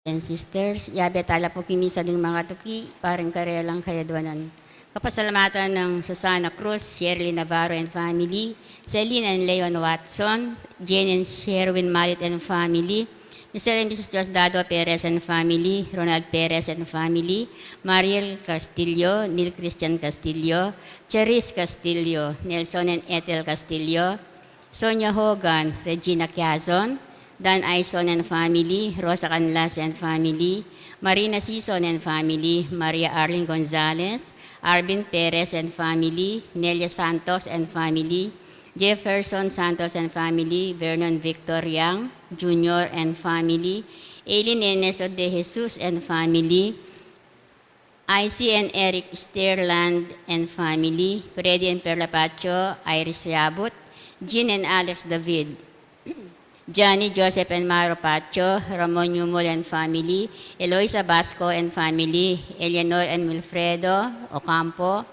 and sisters, yabe tala po kimisa ng mga tuki, parang karelang kayadwanan. Kapasalamatan ng Susana Cruz, Shirley Navarro and family, Celine and Leon Watson, Jane and Sherwin Malit and family, Mr. and Mrs. Diosdado Perez and family, Ronald Perez and family, Mariel Castillo, Neil Christian Castillo, Charis Castillo, Nelson and Ethel Castillo, Sonia Hogan, Regina Quezon, Dan Aison and family, Rosa Canlas and family, Marina Sison and family, Maria Arlene Gonzalez, Arvin Perez and family, Nelia Santos and family, Jefferson Santos and family, Vernon Victor Yang Jr. and family, Aileen Enes de Jesus and family, IC and Eric Sterland and family, Freddy and Perla Pacho, Iris Yabut, Jean and Alex David, Johnny, Joseph and Maro Pacho, Ramon Yumol and family, Eloisa Basco and family, Eleanor and Wilfredo Ocampo,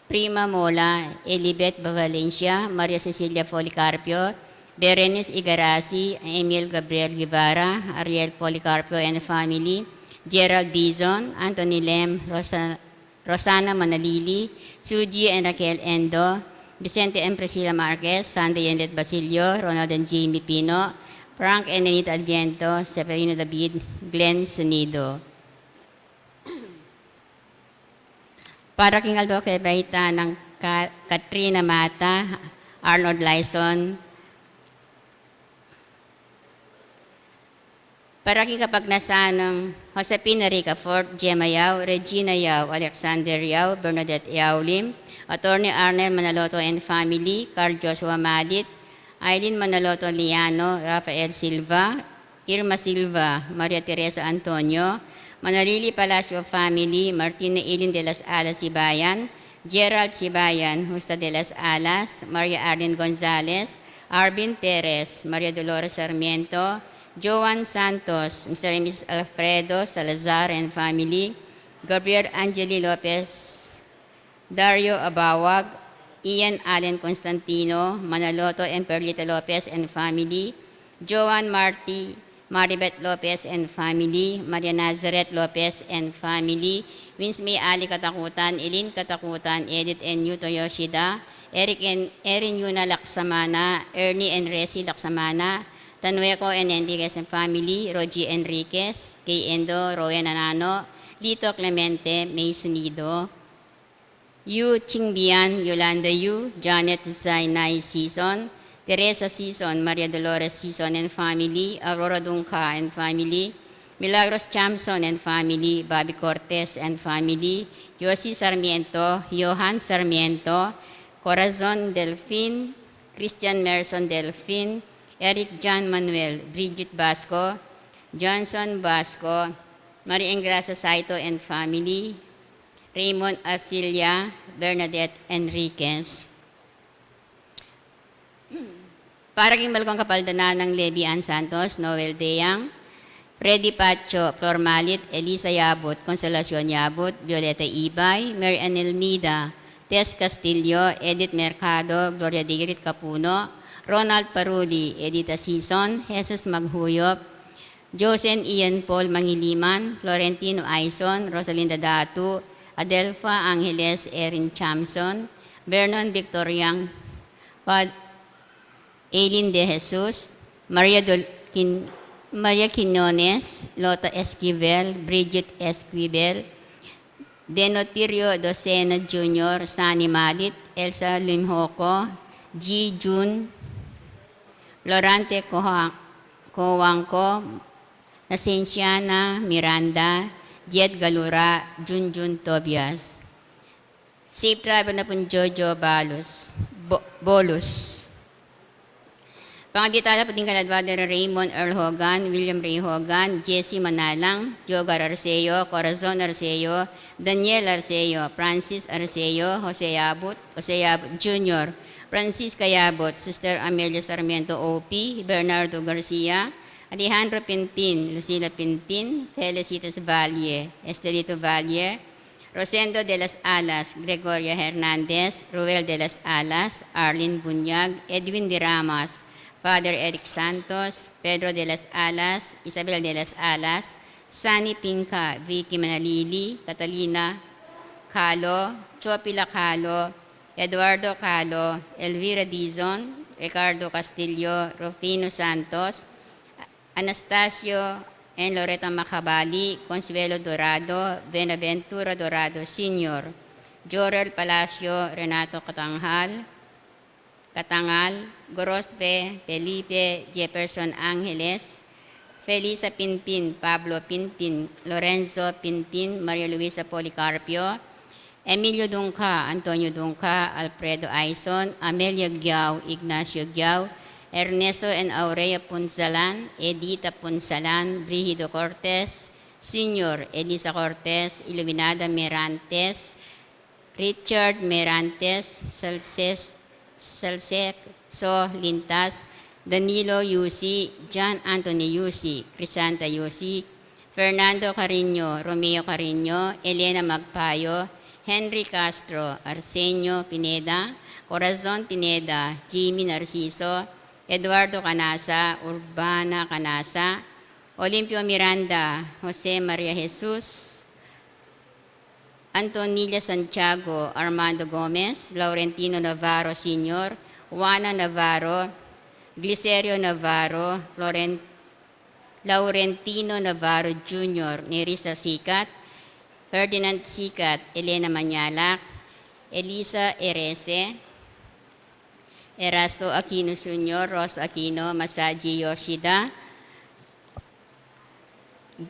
Prima Mola, Elibet Bavalencia, Maria Cecilia Policarpio, Berenice Igarasi, Emil Gabriel Guevara, Ariel Policarpio and family, Gerald Dizon, Anthony Lem, Rosana Manalili, Suji and Raquel Endo, Vicente and Priscilla Marquez, Sandy and Ed Basilio, Ronald and Jamie Pino, Frank and Anita Adviento, Severino David, Glenn Sunido. Para king Aldo Kebaita ng Katrina Mata, Arnold Lyson, para king Kapagnasa ng Josepina Rica Fort, Gemma Yao, Regina Yao, Alexander Yao, Bernadette Yao Lim, Attorney Arnel Manaloto and family, Carl Joshua Madit, Eileen Manaloto Liano, Rafael Silva, Irma Silva, Maria Teresa Antonio, Manalili Palacio family, Martina Eileen de las Alas Sibayan, Gerald Sibayan, Justa de las Alas, Maria Arlene Gonzalez, Arvin Perez, Maria Dolores Sarmiento, Joan Santos, Mr. and Mrs. Alfredo Salazar and family, Gabriel Angeli Lopez, Dario Abawag, Ian Allen Constantino, Manaloto and Perlita Lopez and family, Joan Marty, Maribeth Lopez and family, Maria Nazareth Lopez and family, Vince May Ali Katakutan, Eileen Katakutan, Edith and Yuto Yoshida, Eric and Erin Yuna Laksamana, Ernie and Resi Laksamana, Tanueco and Enriquez and family, Rogie Enriquez, Kay Endo, Royan Anano, Lito Clemente, May Sunido, Yu Chingbian, Yolanda Yu, Janet Zainay Season, Teresa Season, Maria Dolores Season and family, Aurora Dunca and family, Milagros Chamson and family, Bobby Cortez and family, Yossi Sarmiento, Johan Sarmiento, Corazon Delfin, Christian Merson Delfin, Eric John Manuel, Bridget Basco, Johnson Basco, Maria Ingrasa Saito and family, Raymond Asilia, Bernadette Enriquez. Para king Balkong Kapaldana ng Levi Ann Santos, Noel Deyang, Freddy Pacho, Flor Malit, Elisa Yabut, Consolacion Yabut, Violeta Ibay, Mary Anel Nida, Tess Castillo, Edith Mercado, Gloria Digrit Capuno, Ronald Paruli, Edita Sison, Jesus Maghuyop, Josen Ian Paul Mangiliman, Florentino Aison, Rosalinda Datu, Adelfa Angeles Erin Chamson, Vernon Victoriang, Aileen De Jesus, Maria Quinones, Lota Esquivel, Bridget Esquivel, Denotirio Docena Jr., Sani Malit, Elsa Limhoco, G. Jun, Lorante Coangco, Nasenciana Miranda, Jet Galura, Junjun Tobias. Safe travel na po Jojo Bolus. Pangagitala po din kaladwada Raymond Earl Hogan, William Ray Hogan, Jesse Manalang, Jogar Arceo, Corazon Arceo, Daniel Arceo, Francis Arceo, Jose Yabut Jr., Francisca Yabut, Sister Amelia Sarmiento O.P., Bernardo Garcia, Alejandro Pinpin, Lucila Pinpin, Felicitas Valle, Estelito Valle, Rosendo de las Alas, Gregoria Hernandez, Ruel de las Alas, Arlene Bunyag, Edwin de Ramas, Father Eric Santos, Pedro de las Alas, Isabel de las Alas, Sunny Pinca, Vicky Manalili, Catalina Calo, Chopila Calo, Eduardo Calo, Elvira Dizon, Ricardo Castillo, Rufino Santos, Anastasio and Loretta Macabali, Consuelo Dorado, Benaventura Dorado Sr., Jorel Palacio, Renato Katangal, Gorospe, Felipe Jefferson Angeles, Felisa Pinpin, Pablo Pinpin, Lorenzo Pinpin, Maria Luisa Policarpio, Emilio Dungca, Antonio Dungca, Alfredo Aison, Amelia Giao, Ignacio Giao, Ernesto and Aurea Punzalan, Edita Punzalan, Brigido Cortez, Senior Elisa Cortez, Iluminada Merantes, Richard Merantes, Salsec So Lintas, Danilo Yusi, John Anthony Yusi, Crisanta Yusi, Fernando Carino, Romeo Carino, Elena Magpayo, Henry Castro, Arsenio Pineda, Corazon Pineda, Jimmy Narciso, Eduardo Canasa, Urbana Canasa, Olimpio Miranda, Jose Maria Jesus, Antonilla Santiago, Armando Gomez, Laurentino Navarro Sr., Juana Navarro, Glicerio Navarro, Laurentino Navarro Jr., Nerissa Sikat, Ferdinand Sikat, Elena Manyalak, Elisa Erese, Erasto Aquino Sr., Rosa Aquino, Masaji Yoshida,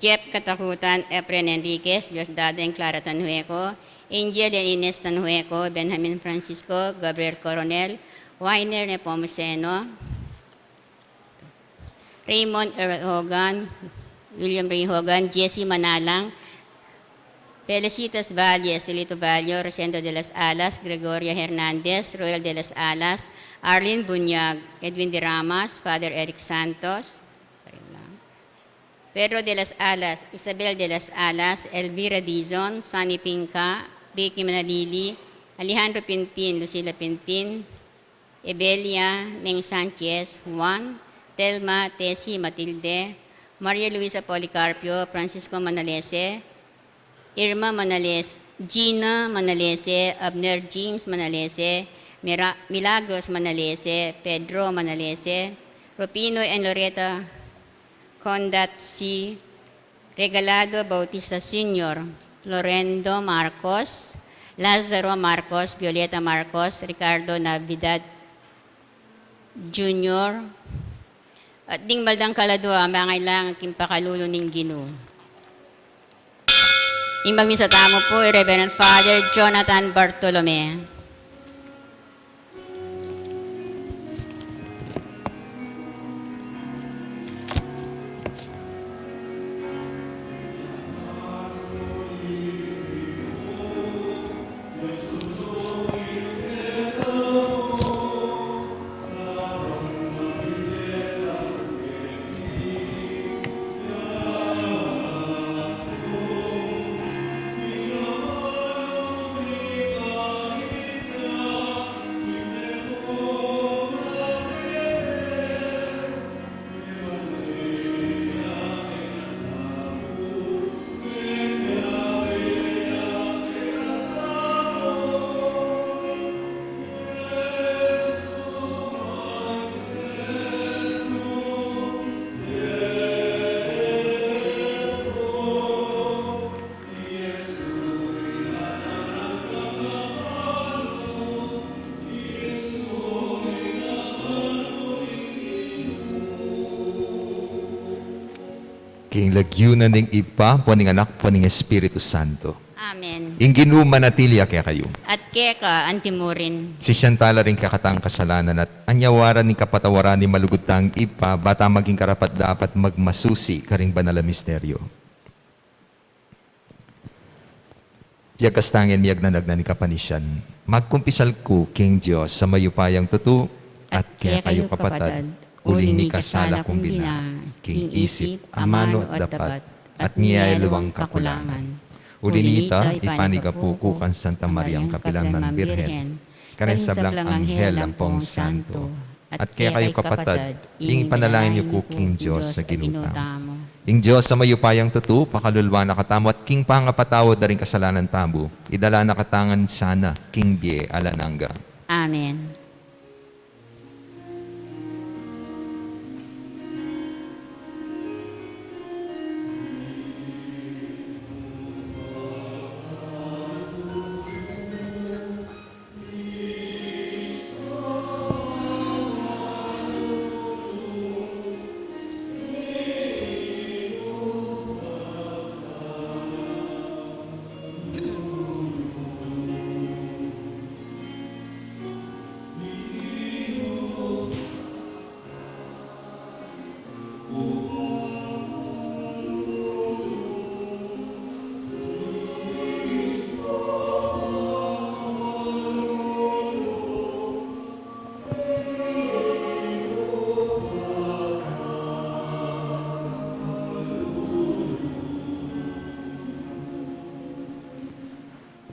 Jeff Katakutan, Efren Enriquez, Diosdado and Clara Tanhueco, Angel and Ines Tanhueco, Benjamin Francisco, Gabriel Coronel, Weiner Nepomuceno, Raymond Earl Hogan, William Ray Hogan, Jesse Manalang, Felicitas Valle, Estelito Vallo, Rosendo de las Alas, Gregoria Hernandez, Royal de las Alas, Arlene Bunyag, Edwin de Ramas, Father Eric Santos, Pedro de las Alas, Isabel de las Alas, Elvira Dizon, Sunny Pinca, Vicky Manalili, Alejandro Pinpin, Lucila Pinpin, Ebelia Meng Sanchez, Juan, Telma Tessie Matilde, Maria Luisa Policarpio, Francisco Manalese, Irma Manales, Gina Manalese, Abner James Manalese, Milagros Manalese, Pedro Manalese, Rupino and Loretta Condat C. Regalado Bautista Sr., Lorendo Marcos, Lazaro Marcos, Violeta Marcos, Ricardo Navidad Jr., at ding baldang kaladwa, mangailangan kimpakalulo ning Ginoo. Imbang sa tamo po, Reverend Father Jonathan Bartolome. King lagyunan ng ipa, puning anak, puning Espiritu Santo. Amen. Ing ginumanatilia kaya kayo. At keka antimurin. Si Shantala rin kakatang kasalanan at anyawaran ni kapatawaran ni malugutang ipa, bata maging karapat dapat magmasusi karing banal na misteryo. Yagkastangin miyag na ni kapanisyan. Magkumpisal ko, King Diyos, sa mayupayang tutu, at kaya kayo kapatad, uling ni kasala kong bina, king isip, amano at dapat, at niyayalawang kakulangan. Ulinita, ipanigapukukan Santa Mariang Kapilang ng Birhen, karen sa blang anghel ang pong santo, at kaya kayo kapatad, ing panalangin niyo ko, King Diyos, sa ginutang. Ing Diyos sa mayupayang tutu, pakalulwa na katamo at king pangapatawad na rin kasalanan tamo. Idala na katangan sana, king bie alananga. Amen.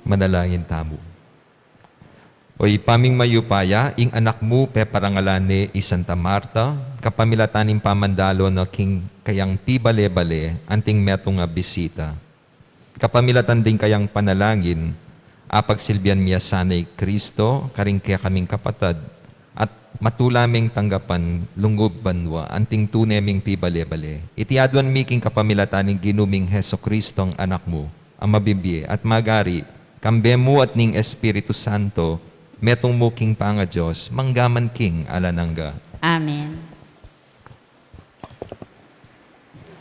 Manalangin tamo. Oy paming mayupaya, ing anak mo pe parangalane i Santa Marta, kapamilataning pamandalo na king kayang pibale-bale, anting metong nga bisita. Kapamilatan din kayang panalangin, apagsilbian miya sanay Kristo, karing kaya kaming kapatad, at matulaming tanggapan lunggob banwa, anting tuneming pibale-bale. Itiadwan miking kapamilataning ginuming Heso Kristo ang anak mo, ang mabibye at magari, kambemo at ning Espiritu Santo, metong mo king panga Diyos, manggaman king alananga. Amen.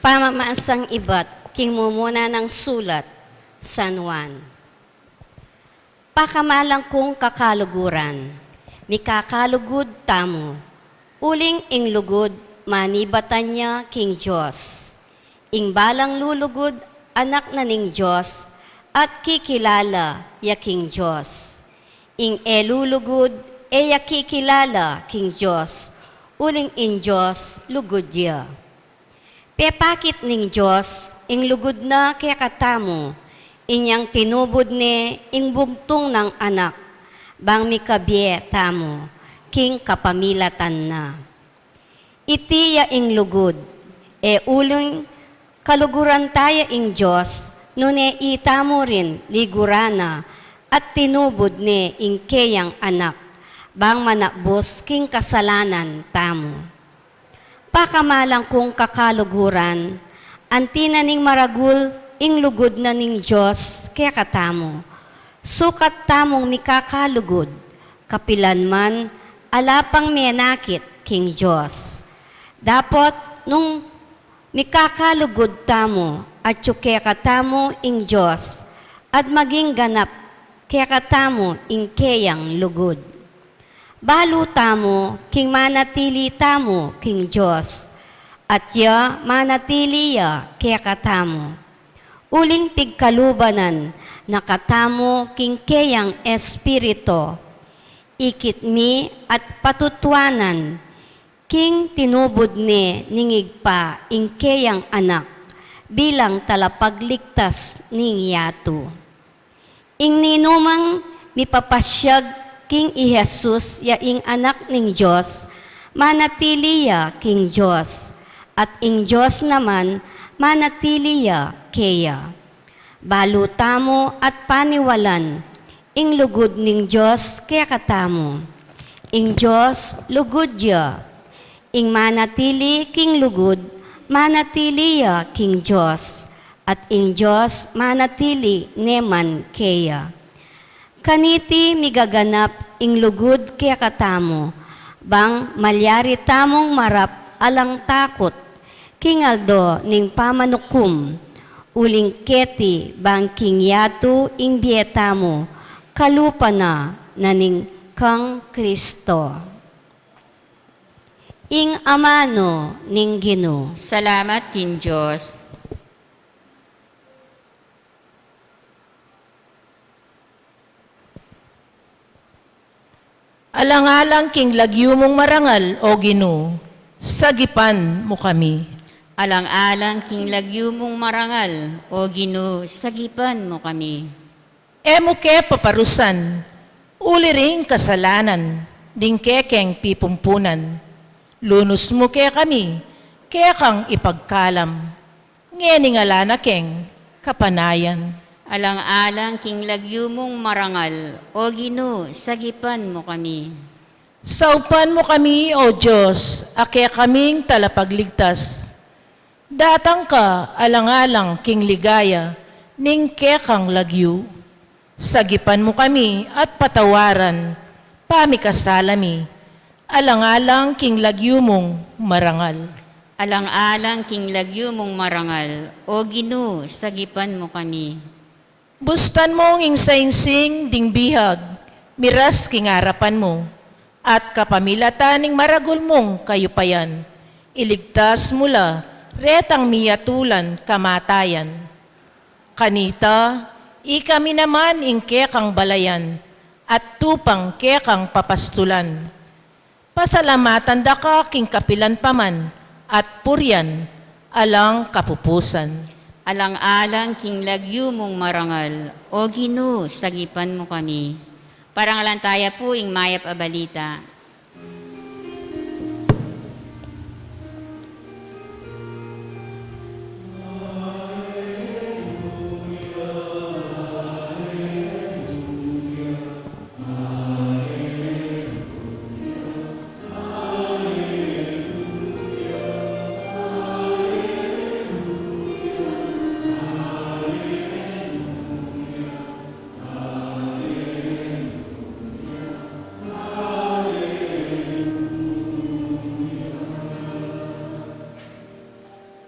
Pamamaasang iba't king mumuna ng sulat, San Juan. Pakamalang kong kakaluguran, mikakalugod tamo, uling ing lugod, manibatan niya king Diyos. Ing balang lulugod, anak na ning Diyos, at kikilala yaking Diyos. Ing elulugod, yakikilala king Diyos, uling in Diyos lugod ya. Pepakit ning Diyos, ing lugod na kaya katamo, inyang tinubod ni ing bugtong ng anak, bang mikabye tamo, king kapamilatan na. Itiya ing lugod, uling kaluguran tayo ing Diyos, nune itamo rin ligurana at tinubod ni ingkeyang anak, bang manakbos king kasalanan tamo. Pakamalang kong kakaluguran, antina ning maragul ing lugod na ning Diyos kaya katamo. Sukat tamong mikakalugod, kapilan man alapang menakit king Diyos. Dapat nung mikakalugod tamo, at kaya katamo ing Diyos, at maging ganap kaya katamo ing kayang lugod. Balo tamo, king manatili tamo, king Diyos, at ya manatili ya kaya katamo. Uling pigkalubanan, nakatamo king kayang espirito, ikit mi at patutwanan, king tinubod ni ningigpa ing kayang anak, bilang talapagligtas ning yato. Ing ninumang mipapasyag king Jesus ya ing anak ning Diyos, manatili ya king Diyos, at ing Diyos naman manatili ya keya. Balutamo at paniwalan, ing lugod ning Diyos kaya katamo. Ing Diyos lugod ya, ing manatili king lugod, manatili ya king Diyos, at ing Diyos manatili neman keya. Kaniti migaganap ing lugod kaya katamo, bang malyari tamong marap alang takot, kingaldo ning pamanukum, uling keti bang king yato ing bietamo, kalupa na ning kang Kristo. Ing amano ning Ginoo. Salamat king Diyos. Alang-alang king lagyo mong marangal, o Ginoo, sagipan mo kami. Alang-alang king lagyo mong marangal, o Ginoo, sagipan mo kami. Emo ke paparusan, uli ring kasalanan, ding kekeng pipumpunan. Lunos mo kaya kami, kaya kang ipagkalam. ngeningala na keng kapanayan. Alang-alang king lagyo mong marangal, o Ginoo, sagipan mo kami. Saupan mo kami, O Diyos, ake kaming talapagligtas. Datang ka, alang-alang king ligaya, ning kekang lagyo. Sagipan mo kami at patawaran, pamikasalami, alang-alang king lagyo mong marangal. Alang-alang king lagyo mong marangal, o Ginoo, sagipan mo kami. Bustan mong insainsing ding bihag, miras king harapan mo, at kapamilatan ning maragul mong kayupayan. Iligtas mula, retang miyatulan kamatayan. Kanita, ikami naman ing kekang balayan, at tupang kekang papastulan. Pasalamatan da ka king kapilan paman, at puryan, alang kapupusan. Alang-alang king lagyo mong marangal, o Ginoo, sagipan mo kami. Parangalantaya po ing mayap a balita.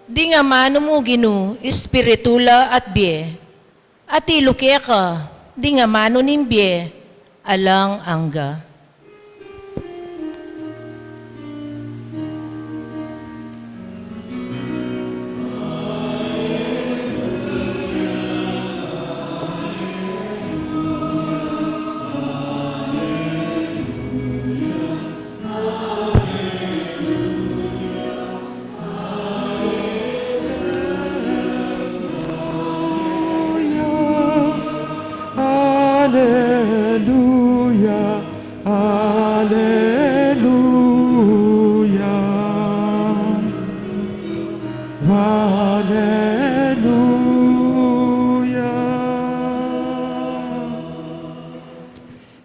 Di nga mano mo Ginoo, espiritula at bie. At iluke ka, di nga mano nin bie, alang angga. Alleluia, Alleluia, Alleluia.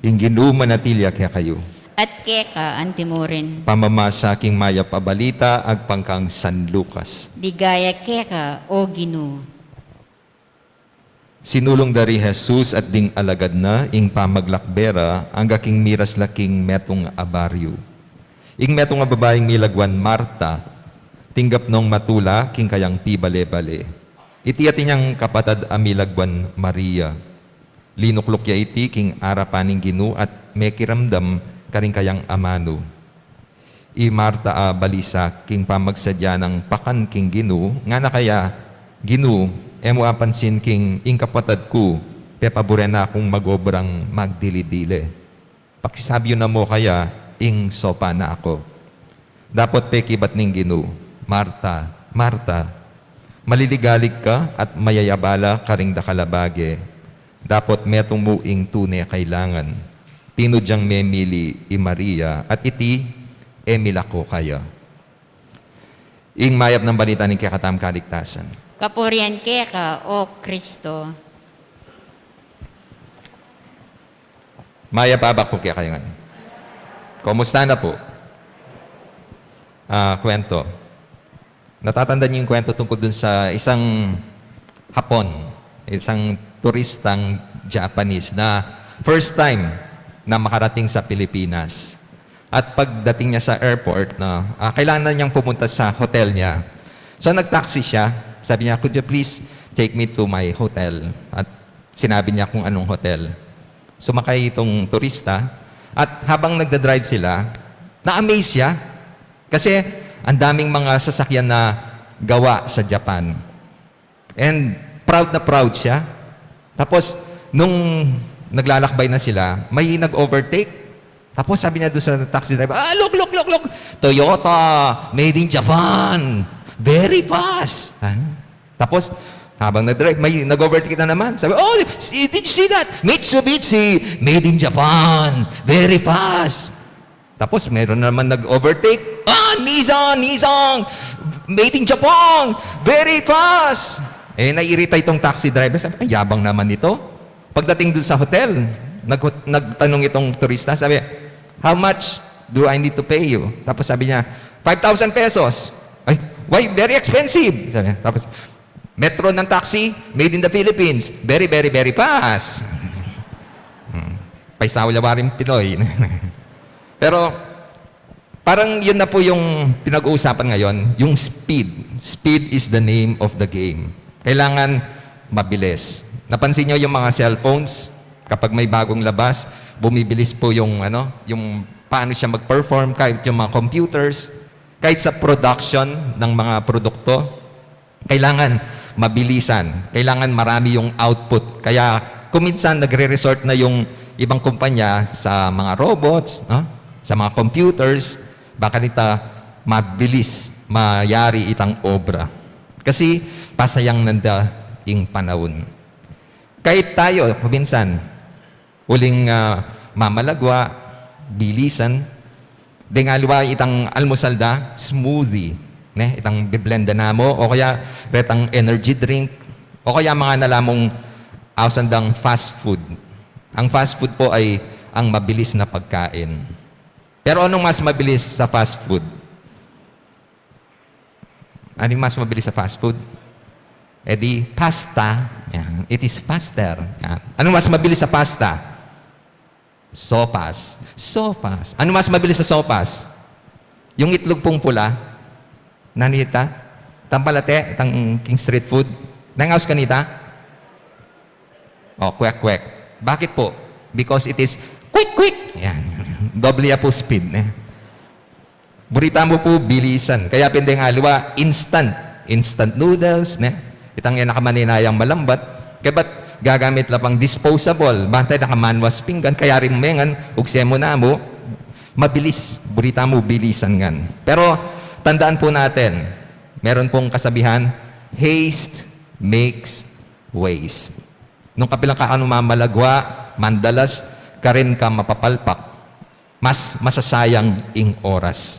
Ing Ginoo manatilia kaya kayo. At keka antimurin. Pamamasa king maya pabalita agpangkang San Lucas. Ligaya keka, o Ginoo. Sinulong dari Jesus at ding alagad na ing pamaglakbera ang gaking miras laking metong abaryo. Ing metong babaeng milagwan Marta, tinggap nung matula king kayang pibale-bale. Iti ati niyang kapatad a milagwan Maria. Linuklok ya iti king arapaning Ginoo at mekiramdam karing kayang amano. I Marta a balisa king pamagsadya ng pakan king Ginoo, nga na kaya Ginoo, emo apansin king ing kapatad ko, te pabore na akong magobrang magdili-dili. Pakisabyo na mo kaya, ing sopa na ako. Dapat pekibat ning Ginoo, Marta, Marta, maliligalig ka at mayayabala karing dakalabage. Dapat metong mo ing tune kailangan. Tinudyang memili i Maria at iti emilako kaya. Ing mayap ng balita ning kakatam kaligtasan. Kapurian keka, o Kristo. Maya pabak po kaya kayo nga. Kumusta na po? Kwento. Natatanda niyo yung kwento tungkol dun sa isang Hapon, isang turistang Japanese na first time na makarating sa Pilipinas. At pagdating niya sa airport, kailangan na niyang pumunta sa hotel niya. So nag-taxi siya. Sabi niya, could you please take me to my hotel? At sinabi niya kung anong hotel. Sumakay itong turista. At habang nagda-drive sila, na-amaze siya. Kasi ang daming mga sasakyan na gawa sa Japan. And proud na proud siya. Tapos, nung naglalakbay na sila, may nag-overtake. Tapos sabi niya doon sa taxi driver, look! Toyota, made in Japan. Very fast. Tapos, habang nag-drive, may nag-overtake na naman. Sabi, did you see that? Mitsubishi, made in Japan. Very fast. Tapos, meron na naman nag-overtake. Nissan, Made in Japan! Very fast! Naiirita itong taxi driver. Sabi, ay, yabang naman ito. Pagdating dun sa hotel, nagtanong itong turista, sabi, how much do I need to pay you? Tapos sabi niya, 5,000 pesos. Ay, why? Very expensive. Sabi, tapos, metro ng taxi, made in the Philippines. Very, very, very fast. Paisaw lawaring Pinoy. Pero, parang yun na po yung pinag-uusapan ngayon, yung speed. Speed is the name of the game. Kailangan mabilis. Napansin nyo yung mga cellphones, kapag may bagong labas, bumibilis po yung, yung paano siya mag-perform, kahit yung mga computers, kahit sa production ng mga produkto, kailangan mabilisan. Kailangan marami yung output. Kaya, kuminsan nagre-resort na yung ibang kumpanya sa mga robots, sa mga computers, baka nita mabilis mayari itang obra. Kasi pasayang nanda ing panahon. Kahit tayo, kuminsan, uling mamalagwa, bilisan, dengalwa itang almusal da, smoothie, itang biblenda na mo, o kaya retang energy drink, o kaya mga nalamong ausandang fast food. Ang fast food po ay ang mabilis na pagkain. Pero anong mas mabilis sa fast food? Anong mas mabilis sa fast food? Di pasta. Yan. It is faster. Yan. Anong mas mabilis sa pasta? Sopas. Sopas. Ano mas mabilis sa sopas? Yung itlog pong pula. Nanita? Tampalate? Itang king street food? Nangaus kanita? Kwek-kwek. Bakit po? Because it is quick. Yan. Doble po speed. Burita mo po, bilisan. Kaya pindeng aliwa, instant. Instant noodles. Itang yan nakamaninayang malambat. Kaya ba't gagamit lang pang disposable? Bantay nakamanwas pinggan. Kaya rin mengan, ugsemo na mo, mabilis. Burita mo, bilisan ngan. Pero, tandaan po natin, meron pong kasabihan, haste makes waste. Nung kapilang kakano mamalagwa, mandalas, ka rin ka mapapalpak, mas masasayang ing oras.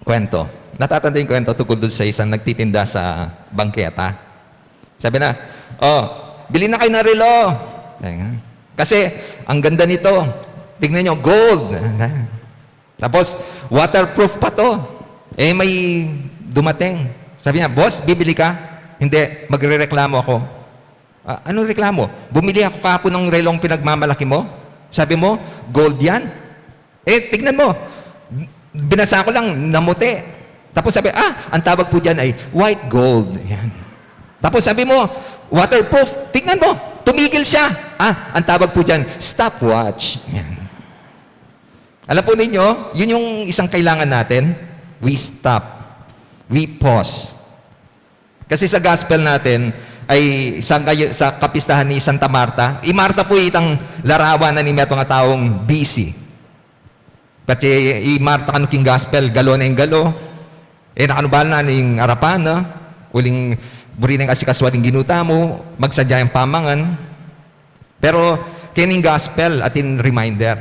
Kwento. Natatanda yung kwento tungkol doon sa isang nagtitinda sa bangketa. Sabi na, bili na kayo ng relo. Kasi, ang ganda nito. Tignan nyo, gold. Tapos, waterproof pa to. May dumating. Sabi niya, boss, bibili ka? Hindi, magre-reklamo ako. Anong reklamo? Bumili ako kahapon ng relong pinagmamalaki mo? Sabi mo, gold yan? Tignan mo. Binasa ko lang, namuti. Tapos sabi, ang tawag po dyan ay white gold. Yan. Tapos sabi mo, waterproof. Tignan mo, tumigil siya. Ang tawag po dyan, stopwatch. Yan. Alam po ninyo, yun yung isang kailangan natin. We stop. We pause. Kasi sa gospel natin, ay sa kapistahan ni Santa Marta, Marta po itang larawan na ni meto nga taong busy. Kasi Marta kanu king gospel, galo na yung galo. Nakanubal na yung arapana, uling buri ng asikaswaling ginuta mo, magsadya yung pamangan. Pero kining gospel atin reminder,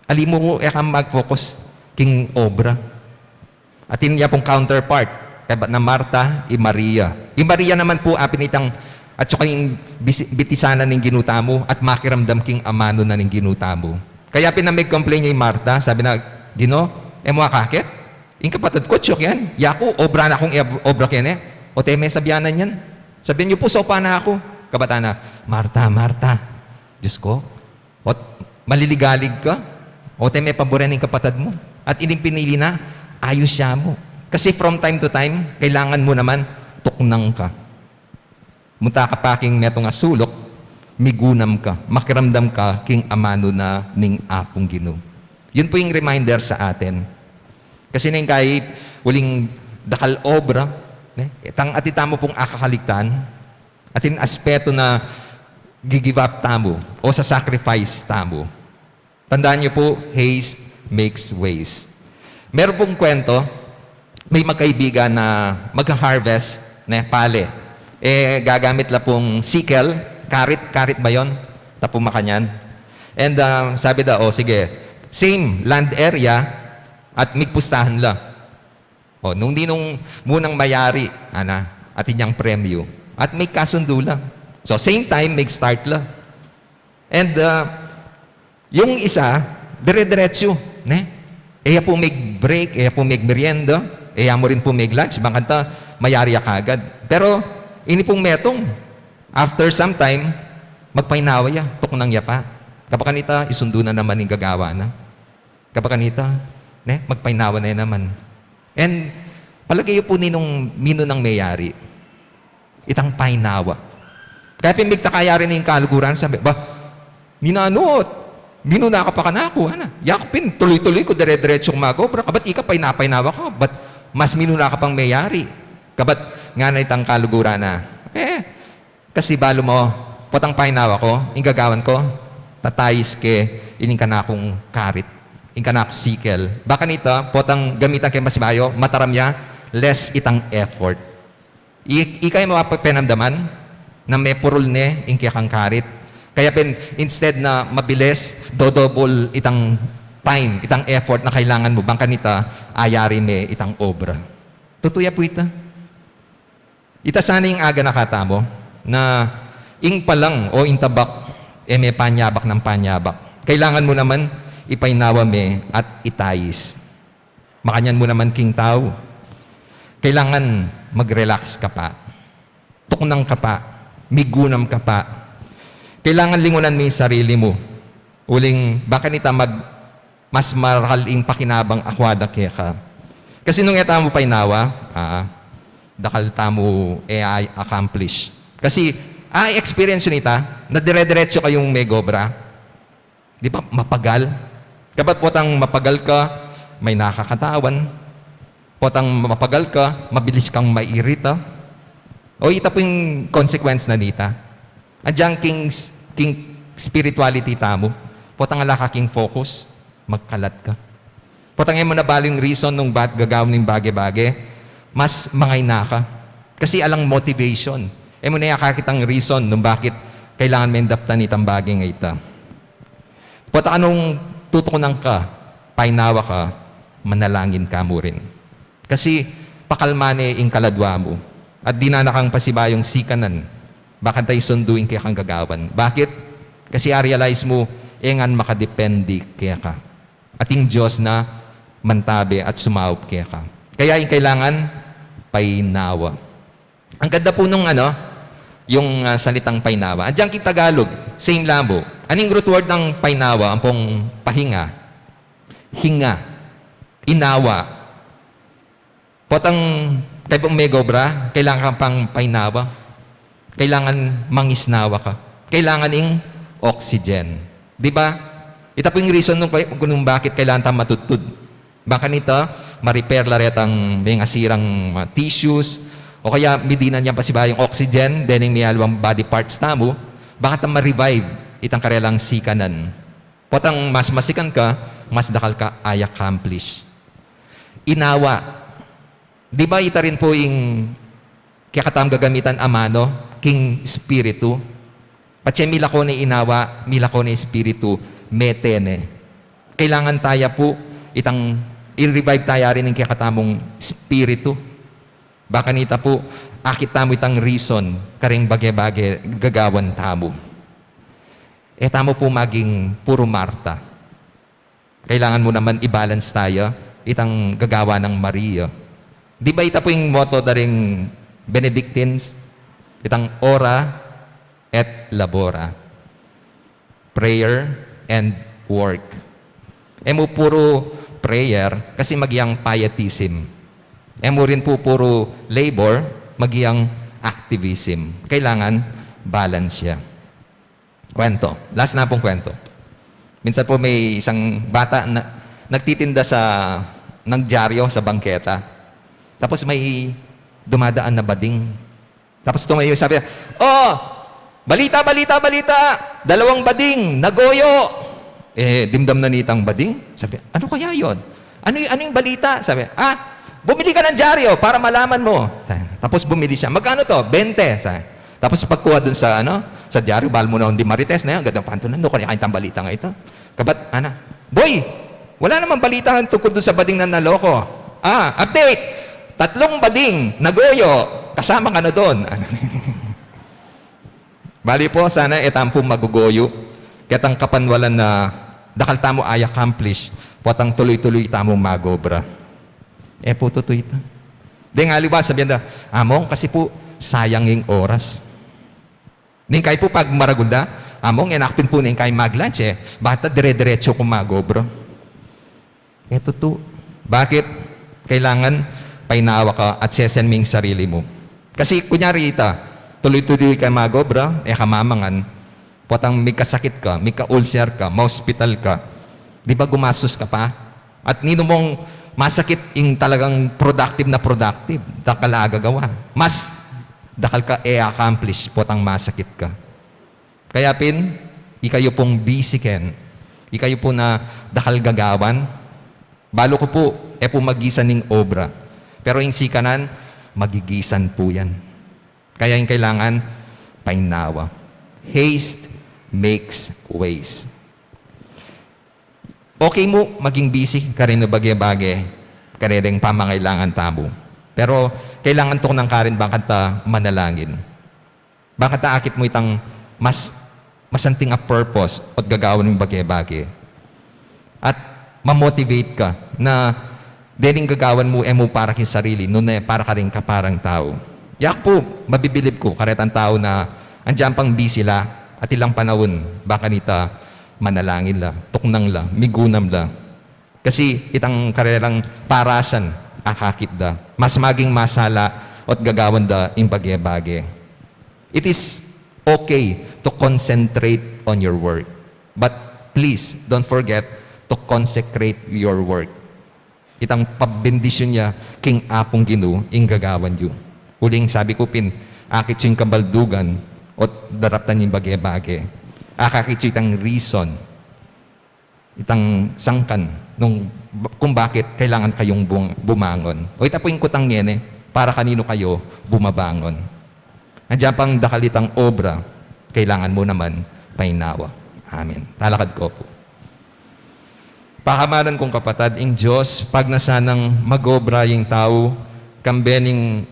ali mo mag-focus king obra. Atin niya pong counterpart, na Marta, Maria. Maria naman po apin itang at saka yung bitisanan ng ginuta mo at makiramdam king amano na ng ginuta mo. Kaya pinamig-complain niya yung Marta, sabi na, Gino, mo kakit? Yung kapatid ko, tsuk yan. Yaku, obra na akong obra kene. O teme sabyanan yan. Sabihin niyo po, sopa na ako. Kabata na, Marta. Diyos ko, maliligalig ka. O teme paboran ng kapatid mo. At ining pinili na, ayos siya mo. Kasi from time to time, kailangan mo naman tuknang ka. Munta ka pa king neto nga sulok, migunam ka, makiramdam ka king amano na ning apong Ginoo. Yun po yung reminder sa atin. Kasi nang kahit uling dakal obra, itang atita mo pong akakaligtan, atin aspeto na gigive up tamo o sa sacrifice tamo. Tandaan niyo po, haste makes waste. Meron pong kwento, may magkaibigan na mag-harvest na pale. Gagamit la pong sickle, karit ba yun? Tapong makanyan. And sabi daw, sige, same land area, At migpustahan la. O, nung munang mayari, at inyang premyo. At may kasundo la. So, same time, start la. And, yung isa, dire-diretso, ne? Eya po may break, eya po may merienda, eya mo rin po may lunch, bangkanta, mayari ka agad. Pero, ini pong metong, after some time, magpainawa ya, tuknang yapa. Kapag kanita, isundo na naman yung gagawa na. Kapag kanita, ne, magpainawa na yan naman. And, palagay po ninong mino ng mayari, itang painawa. Kaya pimigtakaya rin yung kaluguran, sabi, ninanot, mino na ka pa kanako, yakapin, tuloy-tuloy ko, dire-diretsong magobra, kabat ika painawa ko, but mas mino na ka pang mayari. Kabat nga na itang kaluguran na, kasi balo mo, potang painawa ko, ingagawan ko, tatayis ke, ining ka na akong karit, ining ka na akong sikel. Baka nito, potang gamitan kay masibayo, mataram niya, less itang effort. Ikay mapapenamdaman, na may purul ne, ing kaya kang karit. Kaya instead na mabilis, double itang time, itang effort na kailangan mo, bangka nita, ayari me itang obra. Tutuya po ita. Ita sana yung aga nakatamo, na ing palang o ing tabak, may panyabak ng panyabak. Kailangan mo naman ipainawa me at itayis. Makanyan mo naman king tao. Kailangan mag-relax ka pa. Tuknang ka pa. Migunam ka pa. Kailangan lingunan mo yung sarili mo. Uling, baka nita mas maraling pakinabang akwada kaya ka. Kasi nung eta mo painawa, dakal tamo accomplish. Kasi, experience nita, na dire-diretso kayong may gobra. Di ba? Mapagal. Kapag potang mapagal ka, may nakakatawan. Potang mapagal ka, mabilis kang mairita. O ita po yung consequence na nita. Andiyan king spirituality tamo. Potang ala ka king focus, magkalat ka. Potang mo na bali yung reason nung ba't gagawin ng bagay-bagay, mas mangay na ka. Kasi alang motivation. Mo na yakakitang reason nung bakit kailangan may daptan itang bagay nga ita. Potang anong tutukunan ka, painawa ka, manalangin ka mo rin. Kasi pakalmane ing kaladwa mo. At di na nakang pasibayong sikanan. Bakit tayo sunduin kaya kang gagawan? Bakit? Kasi realize mo, engan makadepende kaya ka. At yung Diyos na mantabi at sumaup kaya ka. Kaya yung kailangan, painawa. Ang ganda po nung yung salitang painawa. Andiyan kita Tagalog, same labo. Anong root word ng painawa? Ang pong pahinga. Hinga. Inawa. Potang kay pong megobra, kailangan pang painawa. Kailangan mangisnawa ka. Kailangan ing oxygen. Di ba? Ito po yung reason nung bakit kailangan tayo matutod. Baka nito, ma-repair laretang may asirang tissues, o kaya midinan niya pa si yung oxygen, then yung miyalwang body parts tamo, baka tayo ma-revive itang karelang sikanan. Potang mas masikan ka, mas dakal ka ay accomplish. Inawa. Di ba ita rin po yung kaya katam gagamitan amano, king spiritu. Patse mila ko ni inawa, mila ko ni spiritu, metene. Kailangan tayo po, itang i-revive tayo rin ng kaya katamong spiritu. Baka nita po, akit tamo itang reason, karing bagay-bagay, gagawan tamo. Tamo po maging puro Marta. Kailangan mo naman i-balance tayo, itang gagawa ng Maria. Di ba ita po yung motto daring Benedictines? Itang ora et labora. Prayer and work. Mo puro prayer kasi magiyang pietism. Mo rin po puro labor, magiyang activism. Kailangan balance siya. Kwento. Last na pong kwento. Minsan po may isang bata na nagtitinda ng dyaryo sa bangketa. Tapos may dumadaan na bading. Tapos tumayo sabi, balita! 2 bading, nagoyo! Dimdam na nitang bading. Sabi, ano kaya yon? Ano yung balita? Sabi, bumili ka ng dyaryo para malaman mo. Tapos bumili siya. Magkano to? 20. Sabi. Tapos pagkuha dun sa dyaryo, bahal mo na hindi marites na yun. Gandang pantunan, kanya kaintang balita nga ito. Kabat, boy! Wala namang balitahan tungkol doon sa bading na naloko. Update! 3 bading, nagoyo, kasama ka na doon. Bali po, sana itampo magugoyo. Kitang kapanwalan na dakal tamo ay accomplish, potang tuloy-tuloy tamo magobra. Po, tutoy ito. Di nga liwa, sabihin na, among, kasi po, sayang yung oras. Ning kay po pag maragunda, among, inakpin po ning kay mag-lunch bata dire-diretso kung magobra. Ito to. Bakit? Kailangan painawa ka at sesenming sarili mo. Kasi, kunyari ita, tuloy-tuloy ka magobra, kamamangan, potang may kasakit ka, may ka-ulcer ka, ma-hospital ka, di ba gumastos ka pa? At nino mong masakit yung talagang productive, dakal agagawa. Mas, dakal ka accomplish, potang masakit ka. Kaya ikayo pong busy ken, ikayo po na dakal gagawan, balo ko po, po magisan ng obra. Pero yung sikanan, magigisan po yan. Kaya yung kailangan, painawa. Haste makes ways. Okay mo, maging busy ka rin na bagay-bagay, karedeng pamangailangan tamo. Pero, kailangan to ng karin bakit manalangin. Bakit akit mo itang masanting a purpose at gagawin ng bagay-bagay. At mamotivate ka na dening gagawan mo mo para kin sarili, nun para ka rin kaparang tao. Yak po, mabibilib ko, karetang tao na andyan pang busy la at ilang panahon, baka nita manalangin la, tuknang la, migunam la. Kasi itang karerang parasan, akakit da. Mas maging masala at gagawan da in bagay-bagay. It is okay to concentrate on your work. But please, don't forget to consecrate your work. Itang pabendisyon niya, king apong ginu, ing gagawan yu. Uling sabi ko akit yung kabaldugan, at daraptan yung bagay-bagay. Akakit itang reason, itang sangkan, kung bakit kailangan kayong bumangon. O ita po yung kutang yene, para kanino kayo bumabangon. Andiyan pang dakalitang obra, kailangan mo naman painawa. Amen. Talakad ko po. Pakamanan kong kapatad, ing Diyos, pag nasanang magobra yung tao, kambening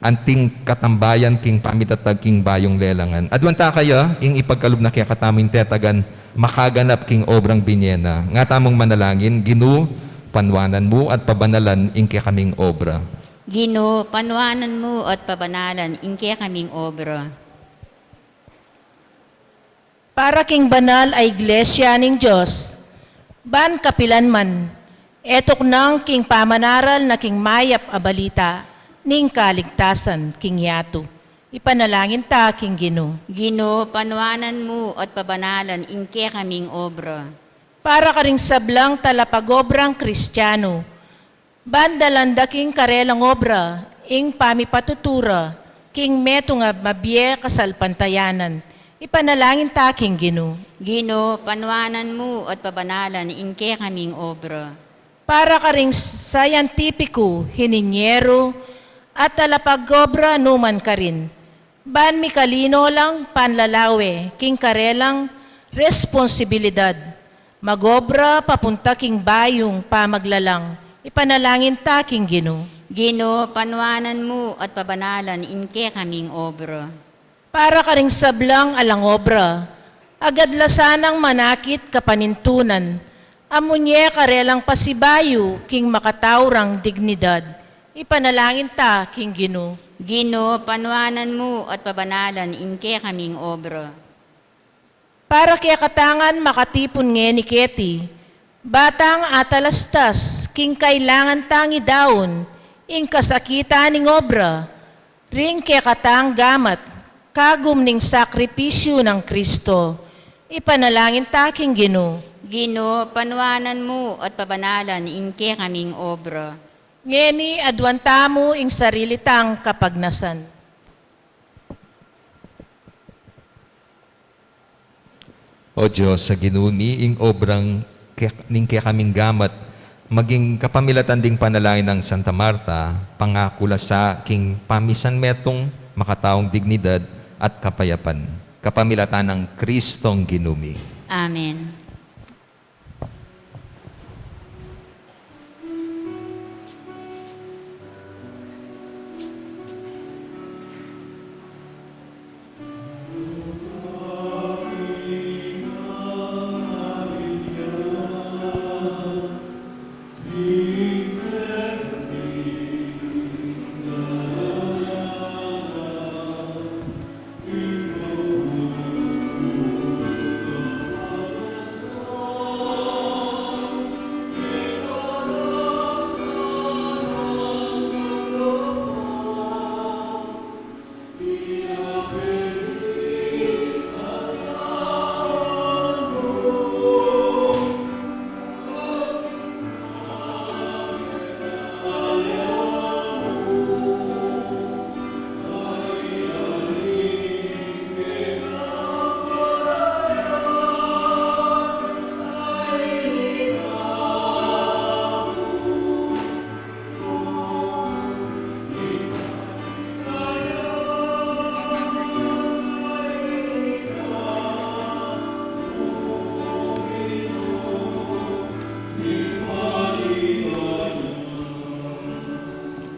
anting katambayan king pamitatag king bayong lelangan. Adwanta kaya, ing ipagkalub na kaya katamin tetagan, makaganap king obrang binyena. Nga tamong manalangin, Ginu, panwanan mo at pabanalan ing kaya kaming obra. Gino, panwanan mo at pabanalan, inke kaming obra. Para king banal ay iglesia ning Diyos, ban kapilan man, etok nang king pamanaral na king mayap a balita, ning kaligtasan king yato. Ipanalangin ta king Gino. Gino, panwanan mo at pabanalan, inke kaming obra. Para ka ring sablang talapagobrang Kristiyano, bandalanda king karelang obra, ing pamipatutura, king meto nga mabye kasalpantayanan. Ipanalangin ta king Gino. Gino, panwanan mo at pabanalan, inke kaming obra. Para ka ring sayantipiko, hininyero, at talapagobra numan ka rin. Ban mi kalino lang panlalawe, king karelang responsibilidad. Magobra papunta king bayong pamaglalang. Ipanalangin ta king Gino. Gino, panwanan mo at pabanalan, inke kaming obra. Para ka ring sablang alang obra, agad lasanang manakit kapanintunan, amunye karelang pasibayo, king makataurang dignidad. Ipanalangin ta, king Gino. Gino, panwanan mo at pabanalan, inke kaming obra. Para kaya katangan makatipon nge ni Keti, batang atalastas, king kailangan tangi daon, ing kasakitan ning obra, ring kaya katang gamat, kagum ning sakripisyo ng Kristo. Ipanalangin ta, king Gino. Gino, panwanan mo at pabanalan, inke kaming obra. Ngeni adwanta mo ing sarili tang kapagnasan. O Diyos, sa ginuni, ing obrang ning kaya kaming gamat, maging kapamilatan ding panalangin ng Santa Marta, pangakula sa king pamisan metong makataong dignidad at kapayapan. Kapamilatan ng Kristong ginumi. Amen.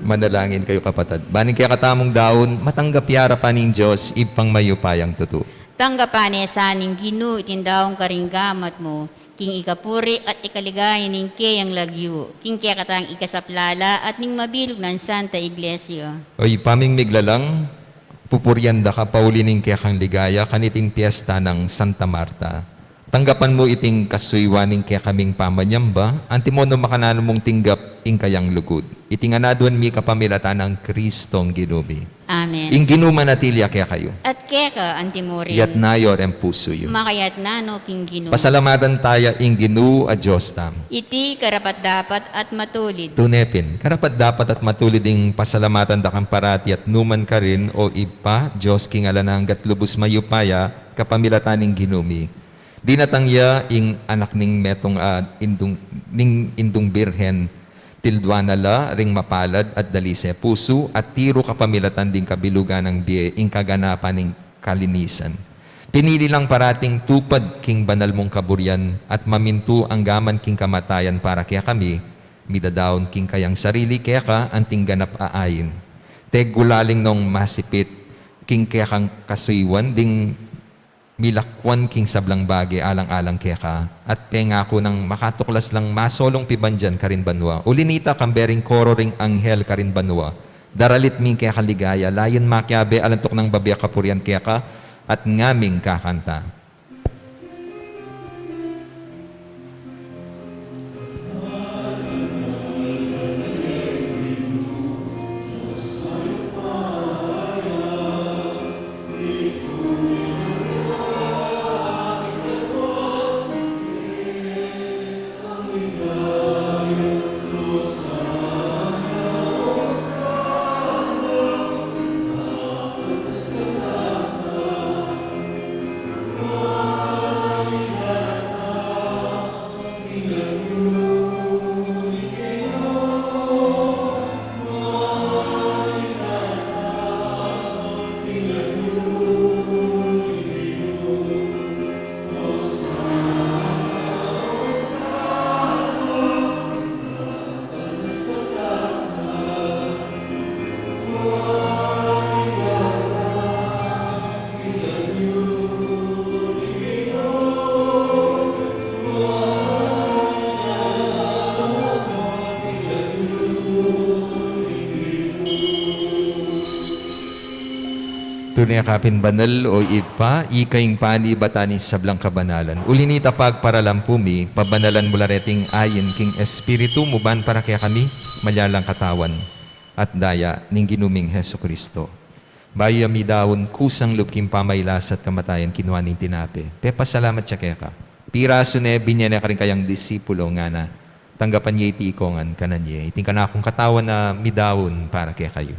Manalangin kayo kapatid. Baning kaya katamong daon, matanggap yara pa ning Diyos, ipang mayupayang tutu. Tanggapan saning Ginu itindaong karinggamat mo, king ikapuri at ikaligay ning kayang lagyo, king kaya katang ikasaplala at ning mabilog ng Santa Iglesia. Oy, paming miglalang, pupuryanda ka pauli ning kaya kang ligaya, kaniting piyesta ng Santa Marta. Tanggapan mo iting kasuywaning kaya kaming pamanyamba, antimono makanano mong tinggap ing kayang lugod. Itinganadwan mi kapamilatan ng Kristong Ginumi. Amen. Ing ginuman natilya kaya kayo. At kaya ka, antimorin, Yat nayor ang puso yo. makayat na no king Ginu. Pasalamatan tayo ing ginu a Diyos tam. Iti karapat dapat at matulid. Tunepin, karapat dapat at matulid ing pasalamatan da kang parati at numan ka rin o ipa, Diyos king alananggat lubos mayupaya, kapamilatan ing ginumi. Dinatangya ing anak ning metong indung birhen, tildwana la ring mapalad at dalise puso at tiro kapamilatan ding kabilugan ng biye ing kaganapan ning kalinisan. Pinili lang parating tupad king banal mong kaburyan at mamintu ang gaman king kamatayan para kaya kami, midadaon king kayang sarili kaya ka anting ganap aayin. Tegulaling nung masipit king kaya kang kasuywan ding milakwan king sablang bagay alang-alang kaya ka at pengako ng makatuklas lang masolong pibandyan karin banwa. Ulinita kambering koro ring anghel karin banwa. Daralit ming kaya kaligaya, layon makyabe alantok ng babiya kapuryan kaya ka at ngaming kakanta. Tunay kapin banal o ipa, ikaing pani batani sablang kabanalan. Ulinita pagparalampumi, pabanalan mula reting ayin king espiritu muban para kaya kami, malyalang katawan at daya ning ginuming Heso Kristo. Bayo yami daon kusang lupking pamaylas at kamatayan kinuha ning tinape. Pepa salamat siya kaya ka. Piraso ne binya na ka rin kayang disipulo nga na tanggapan niya iti ikongan kanan niya. Iting ka na akong katawan na midawon para kaya kayo.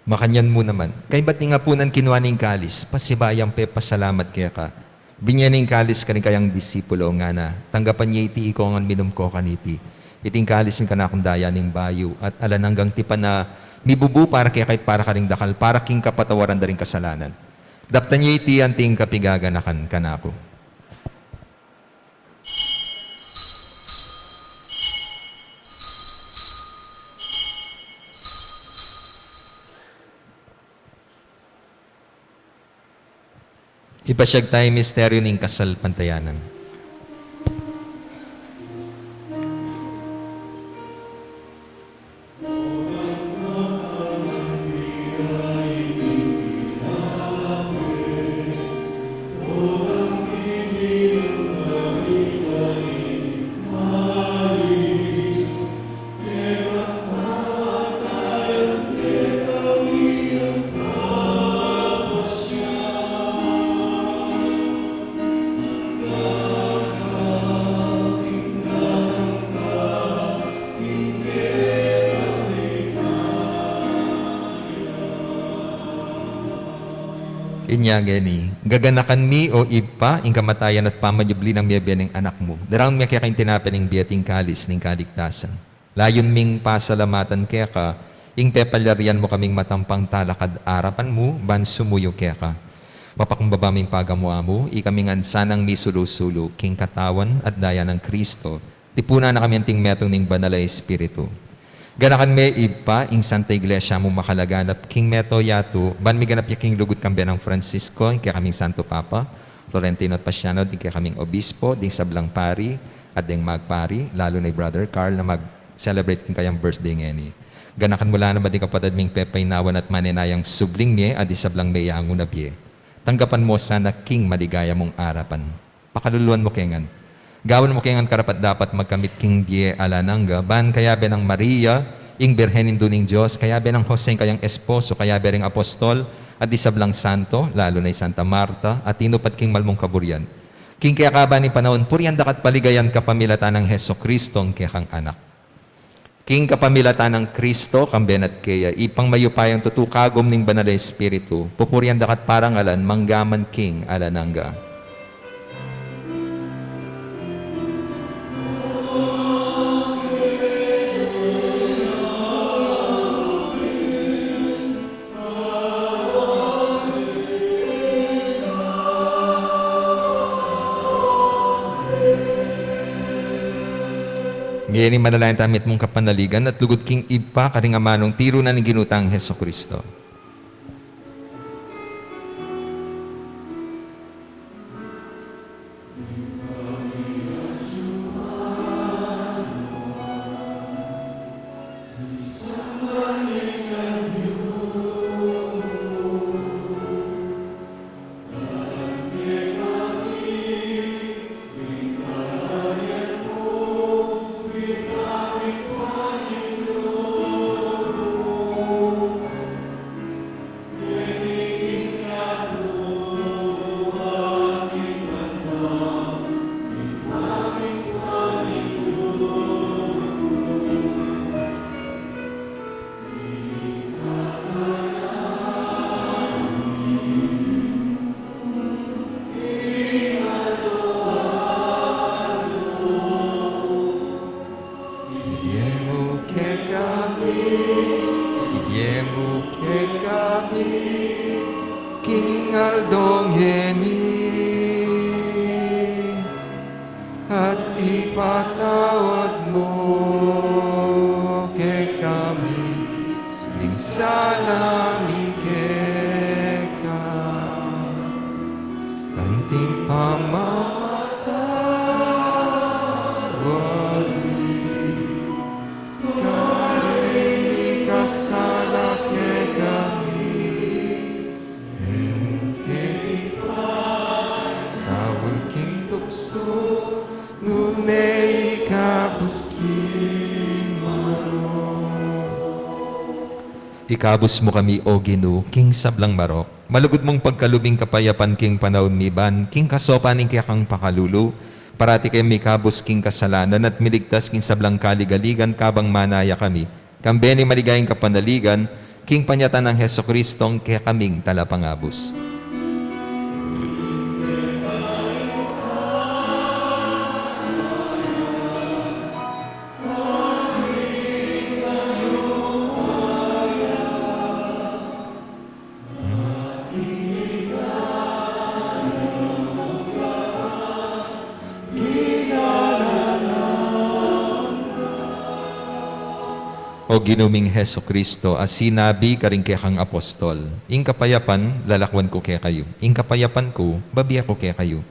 Makanyan mo naman. Kay ba't nga punan kinuha ning kalis, pasibayang pe pasalamat kaya ka. Binyaning kalis ka rin kayang disipulo nga na, tanggapan niya iti ikongan minum ko kaniti. Iting kalis ng kanakong daya ning bayo at alananggang tipan na mibubu para kaya kahit para ka ring dakal, para king kapatawaran da rin kasalanan. Daptan niya iti anting kapigaganakan kanako. Ipasyag tayo misteryo ng kasal pantayanan. Inyagay ni, gaganakan mi o ipa, ing kamatayan at pamayubli ng biyabiyan ng anak mo. Darang miya kaya kain tinapin ng biyating kalis ng kaligtasan. Layon ming pasalamatan kaya ka, Ing pepalyarian mo kaming matampang talakad arapan mo, ban sumuyo keka. Mapakumbabaming pagamuamo, ikaming ansanang misulusulo, king katawan at daya ng Kristo, tipuna na kami anting metong ning banala Espiritu. Ganakan me ipa, ing Santa Iglesia mo makalaganap, king meto yato, ban mi ganap yaking lugut kambian ng Francisco, ing kaya kaming Santo Papa, Florentino at Pasiano, din kaya kaming Obispo, din sablang pari, at ding magpari, lalo na Brother Carl na mag-celebrate king kayang birthday ngeni. Ganakan mula na ba di kapatid ming pepay nawan at maninayang subling niya, at sablang may yango na biye. Tanggapan mo sana king maligaya mong arapan. Pakaluluan mo kengan. Gawan mo kengan karapat dapat magkamit king biye alananga, ban kaya be ng Maria, ing birhenin duning Diyos, kaya be ng Jose kayang esposo, kaya be ring apostol, at isablang santo, lalo na Santa Marta, at tinupat king malmong kaburian. King kaya ka ba ni panahon, purian dakat paligayan kapamilatan ng Heso Kristo, ang kaya kang anak. King kapamilatan ng Kristo, kambenat kaya, ipang mayupayang tutukagom ning banal na Espiritu, pupurian dakat parang alan, manggaman king alananga. Ngayon manalayan tamit mong kapanaligan at lugod king ipa karingamanong tiro na ni ginutang Heso Kristo. King Aldongheni at ipatawad mo kay kami ning salami keka anting pamamatawad mi karing di kasala kay kami nunay ikabus mo kami, O Ginoo, king sablang marok. Malugod mong pagkalubing kapayapan, king panahon miban, king kasopaning kaya kang pakalulu. Parati kayo may kabus, king kasalanan, at miligtas, king sablang kaligaligan, kabang manaya kami. Kambeni maligayang kapanaligan, king panyatan ng Heso Kristong, kaya kaming talapangabus. O ginuming Heso Kristo, as sinabi ka rin kaya kang apostol, ing kapayapan, lalakwan ko kaya kayo. Ing kapayapan ko, babiya ko kaya kayo.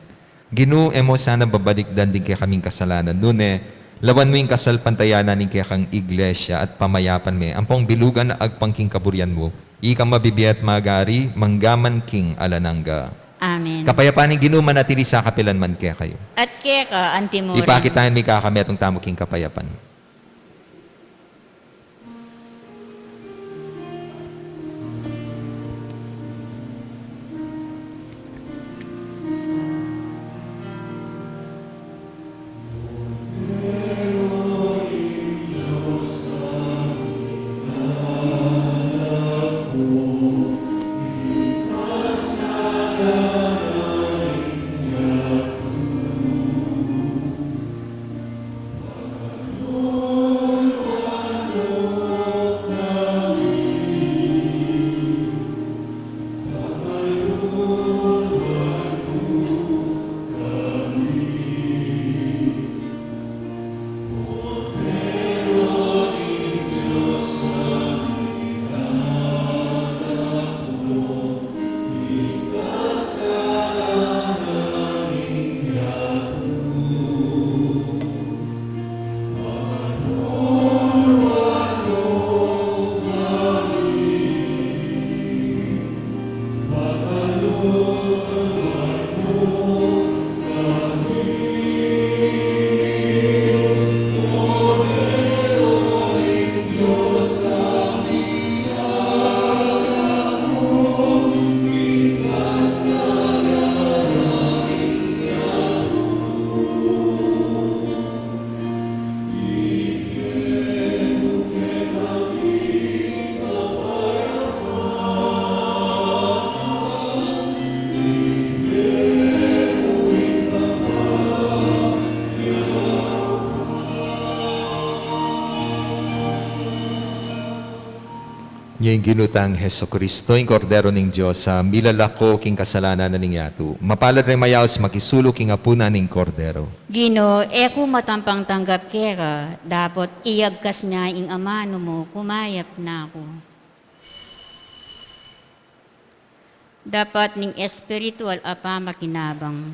Ginu, emo sana babalikdan din kaya kaming kasalanan. Nune, lawan mo yung kasalpantayanan ng kaya kang iglesia at pamayapan me. Ampong bilugan na agpangking kaburian mo. Ika mabibiyat magari, manggaman king alananga. Amen. Kapayapaan ng Ginu, manatili sa kapilan man kaya kayo. At kaya ka, antimura. Ipakitaan mi kakametong tamo king kapayapan. King ginutang Heso Kristo, ing kordero ning Diyos, sa milalako king kasalanan na ning yato. Mapalad rin mayaos makisulo king apuna ning kordero. Gino, eko matampang tanggap kera, dapat iyagkas niya ing amano mo, kumayap na ako. Dapat ning espiritual apa makinabang.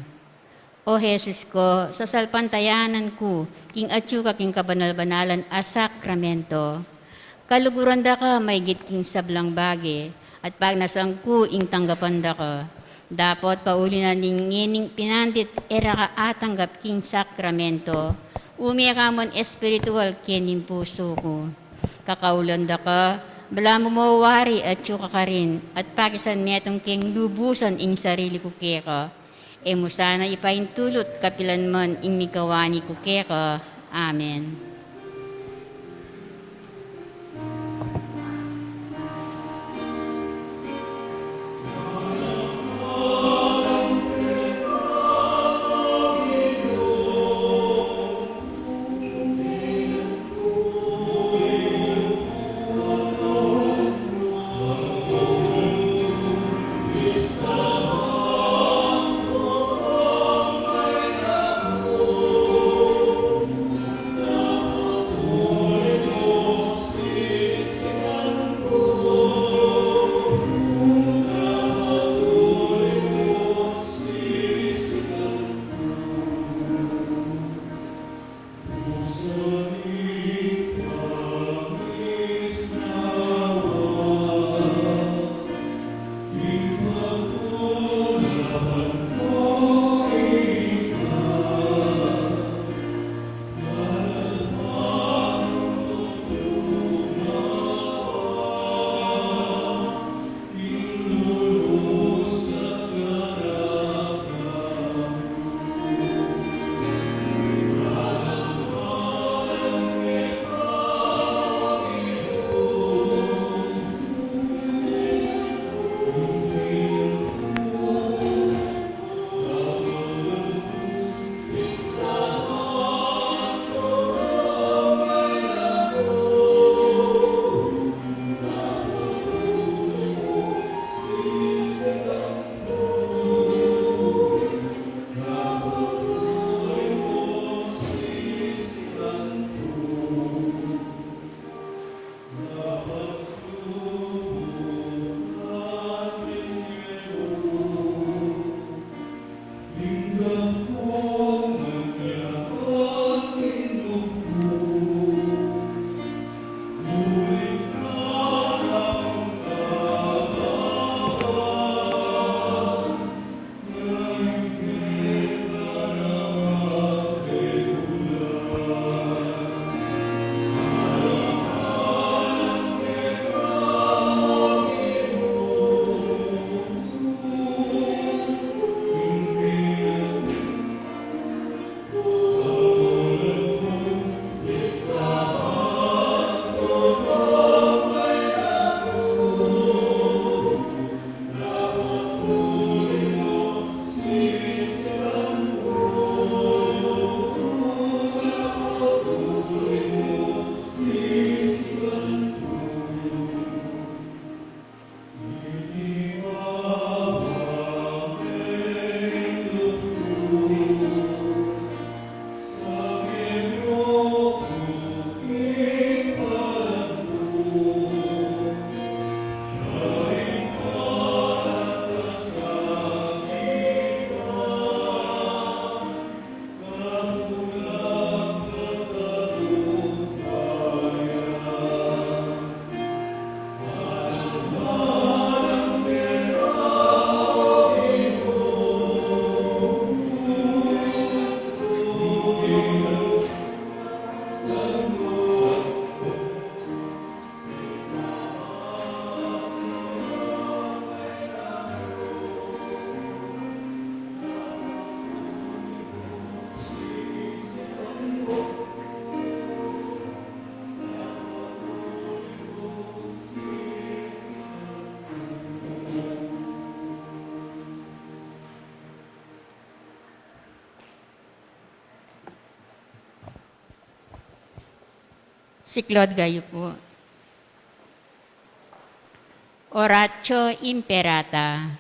O Jesus ko, sa salpantayanan ko, king atsuka king kabanal-banalan a sakramento, kaluguran da ka may king sablang bagi, at pag nasangku ing tanggapan da ka, dapat pauli na ning pinandit era ka atanggap king sakramento, umiya ka mon espiritual kening puso ko. Kakaulan da ka, bala mo mawari at tsuka ka rin, at pakisan metong king lubusan ing sarili ko keka, e mo sana ipaintulot kapilan man ing mikawani ko keka. Amen. Si Claude Gayo po. Oratio imperata.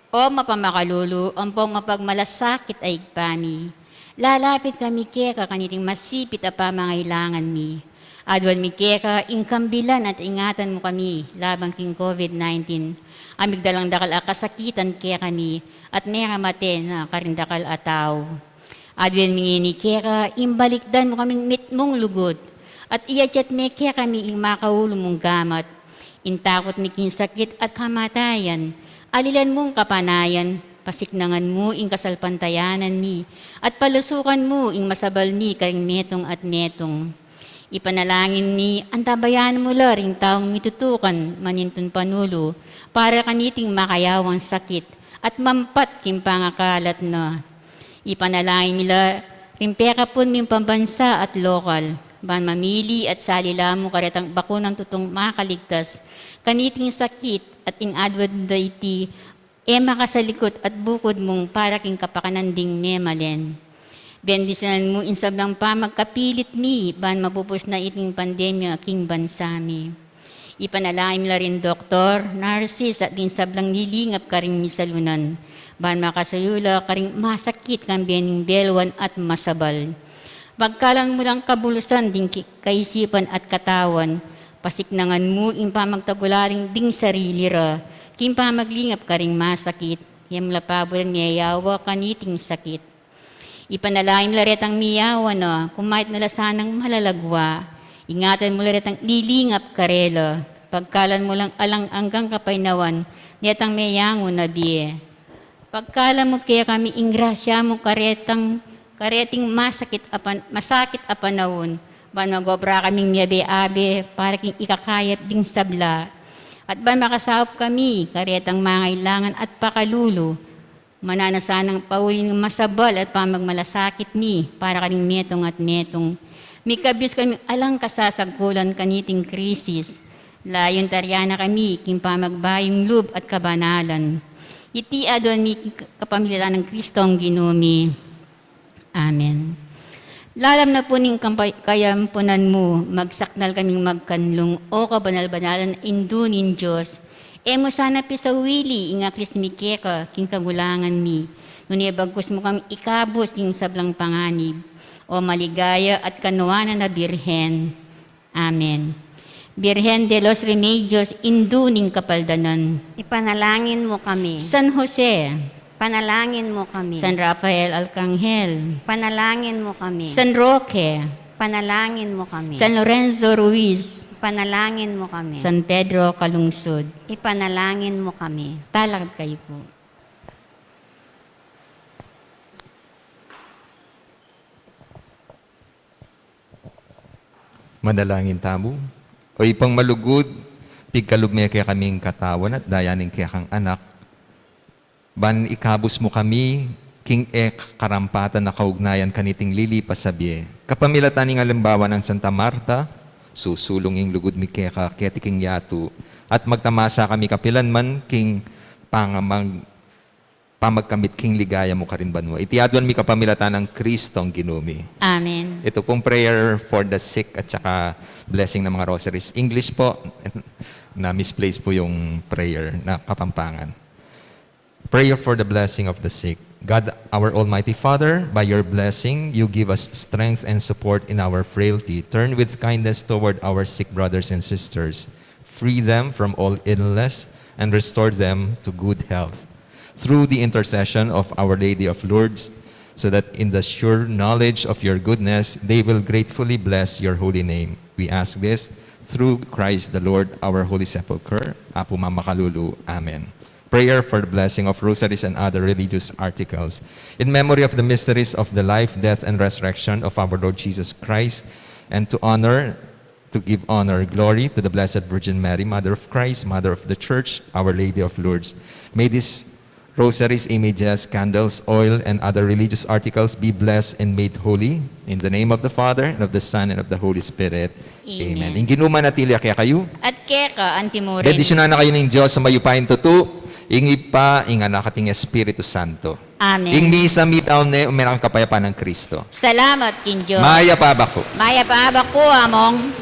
O mapamakalulu, ampong mapagmalasakit ay igpami. Lalapit kami keka kaniting masipit a pamangailangan mi. Adwan mi keka ingkambilan at ingatan mo kami labang king COVID-19. Amigdalang dakal a kasakitan keka kami at meramate na karindakal ataw. Adwan mingini keka imbalikdan mo kaming mitmong lugod. At iyachat me keka kami ing makaulo mong gamat. Intakot mi king sakit at kamatayan. Alilan mong kapanayan, pasiknangan mo ing kasalpantayanan mi, at palusukan mo ing masabal mi karing metong at metong. Ipanalangin mi, antabayan mo laring taong mitutukan manintun panulo, para kaniting makayawang sakit, at mampat kim pangakalat na. Ipanalangin mi laring pekapon mi pambansa at lokal, ban mamili at salila mo karetang bakunang tutong makaligtas, kaniting sakit, at inadwad dayti, makasalikot at bukod mong para king kapakananding memalen. Bendisanan mo insablang pa magkapilit mi, ban mapupus na iting pandemya king bansami. Ipanalangin la rin doktor, nurses at insablang nilingap karing misalunan, ban makasayula karing masakit kang bening belwan at masabal. Pagkalan mo lang kabulusan ding kaisipan at katawan, pasiknangan mo ing pamagtagularing ding sarili ra, king pamaglingap ka ring masakit, yam lapabulan miyayawa kaniting sakit. Ipanalangin mo laretang miyawa na, kumait nala sanang malalagwa, ingatan mo laretang lilingap karela, pagkalan mo lang alang anggang kapainawan, netang miyango na biye. Pagkalan mo kaya kami ingrasya mo kareting masakit apanawon, ban magobra kaming miyabe-abe para king ikakayat ding sabla. At ban makasahop kami, karetang mangailangan at pakalulo, mananasanang pauling masabal at pamagmalasakit mi, para kaning metong at metong. Mikabis kami alang kasasagkulan kaniting krisis, layon taryana kami, king pamagbayong lub at kabanalan. Iti adon mi kapamilya ng Kristong ginumi. Amen. Lalam na po ning kayampunan mo, magsaknal kaming magkanlong o kabanal-banalan indunin Diyos. Mo sana pisawili, inga Kristi keka, king kagulangan mi. Ngunit bagkus mo kami ikabos king sablang panganib. O maligaya at kanuana na Birhen. Amen. Birhen de los Remedios, induning kapaldanan. Ipanalangin mo kami. San Jose, Panalangin mo kami. San Rafael Arcangel, Panalangin mo kami. San Roque, Panalangin mo kami. San Lorenzo Ruiz, Panalangin mo kami. San Pedro Calungsod. Ipanalangin mo kami. Talakad kayo po. Manalangin tamo. O ipang malugod, pigkalugmay kaya kaming katawan at dayaning kaya kang anak. Ban ikabos mo kami, king karampatan na kaugnayan kaniting lilipas sabye. Kapamilatan ng alimbawa ng Santa Marta, susulong ing lugod mi keka ketiking yatu, at magtamasa kami kapilanman king pamagkamit king ligaya mo karin banwa. Itiadwan mi kapamilatan ng Kristong ginumi. Amen. Ito pong prayer for the sick at saka blessing ng mga rosaries. English po, na misplace po yung prayer na Kapampangan. Prayer for the blessing of the sick. God, our Almighty Father, by your blessing, you give us strength and support in our frailty. Turn with kindness toward our sick brothers and sisters. Free them from all illness and restore them to good health. Through the intercession of Our Lady of Lourdes, so that in the sure knowledge of your goodness, they will gratefully bless your holy name. We ask this through Christ the Lord, our Holy Sepulchre. Apo Mama Kalulu. Amen. Prayer for the blessing of rosaries and other religious articles. In memory of the mysteries of the life, death, and resurrection of our Lord Jesus Christ, and to give honor, glory to the Blessed Virgin Mary, Mother of Christ, Mother of the Church, Our Lady of Lourdes. May these rosaries, images, candles, oil, and other religious articles be blessed and made holy. In the name of the Father, and of the Son, and of the Holy Spirit. Amen. Amen. Inginuman na tilya kaya kayo. At keka, antimurin. Bendisyonan na kayo ng Diyos sa mayupain tutu. Ingi pa, anak ating Espiritu Santo. Amen. Ing misa mitaw ne, umerang kapayapaan ng Kristo. Salamat kin Diyos. Maya pa ba ko? Maya pa ba ko, among?